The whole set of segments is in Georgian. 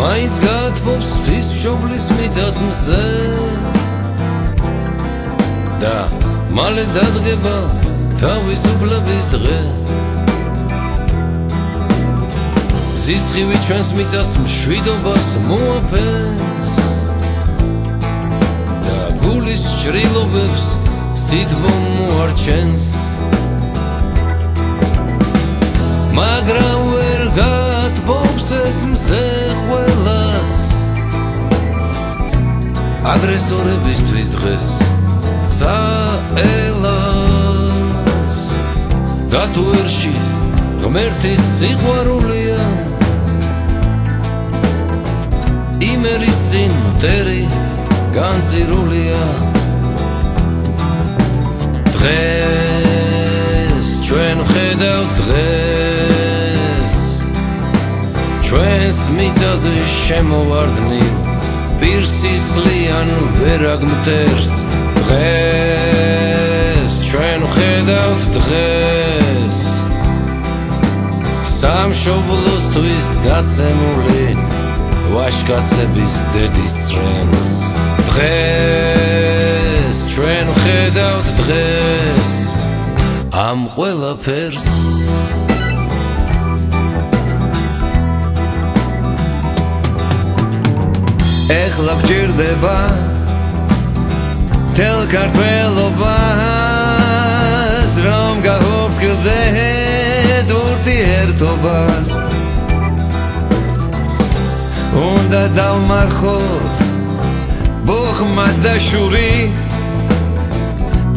მაინც გაათბობს ღვთისმშობლის მიწას მზე და მალე დადგება თავისუფლების დღე ზისხივი ჩვენს მიწას მშვიდობას მოაფენს და გულის ჭრილობებს სითბო მოარჩენს მაგრამ ვერ გაათბობს ეს მზე ყველას აგრესორებისთვის დღეს წაელას და თუ ერში ღმერთის სიყვარულია იმერის წინ მტერი განწირულია დღეს ჩვენ ხედავთ დღეს ჩვენს მიწაზე შემოვარდნილ პირსისხლიან ვერაგ მტერს დღეს ჩვენ ხედავთ დღეს სამშობლოსთვის დაცემული ვაჟკაცების დედის წრენს დღეს ჩვენ ხედავთ დღეს ამ ყველაფერს ეხლა გჭირდება თელ ქართველობას რომ გავუფრთხილდეთ ურთიერთობას უნდა დავმარხოთ ბოხმა და შური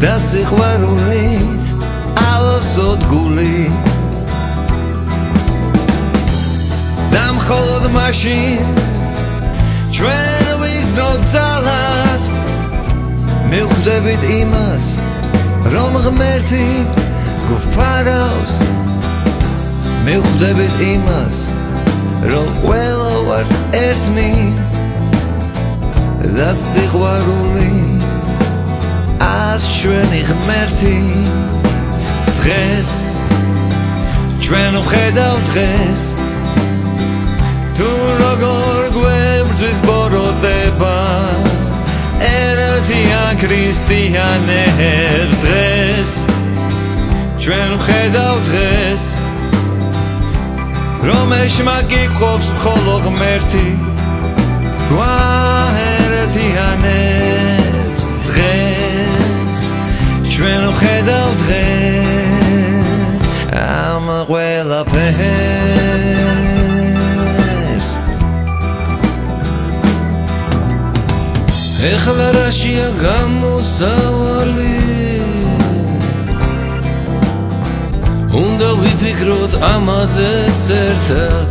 და სიყვარულით ავსოთ გული და მხოლოდ მაშინ ჩვენ ვიგრძნობთ ძალას მივხვდებით იმას რომ ღმერთი გვფარავს მივხვდებით იმას რომ ყველა ვართ ერთმი და სიყვარული არის ჩვენი ღმერთი დღეს ჩვენ ვხედავთ დღეს თუ როგორ გვებრძვის ბოროტება ერთიან ქრისტიანებს დღეს ჩვენ ვხედავთ დღეს რომ ეშმა გიყვობს მხოლოდ ღმერთი გვაერთიანებს დღეს ჩვენ ვხედავთ დღეს ამ ყველაფერს ეხლა რაშია გამოსავალი უნდა ვიფიქროთ ამაზეც ერთად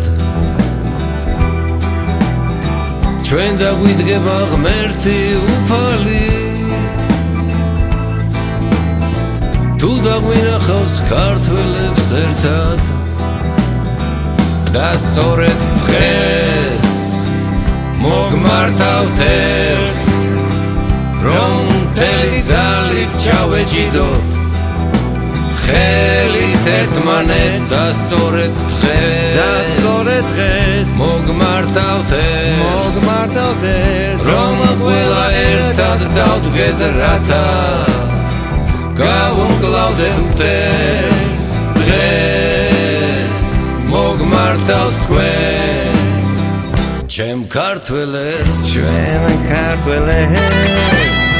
ჩვენ დაგვიდგება ღმერთი უფალი თუ დაგვინახავს ქართველებს ერთად და სწორედ დღეს მოგმართავთ ერს რომ მთელი ძალით ჩავეჭიდოთ ხელით ერთმანეთს და სწორედ დღეს მოგმართავთ ერს რომ ყველა ერთად დავდგეთ რათა გავუმკლავდეთ მტერს დღეს მოგმართავთ თქვენ ჩემ ქართველებს ჩვენ ქართველებს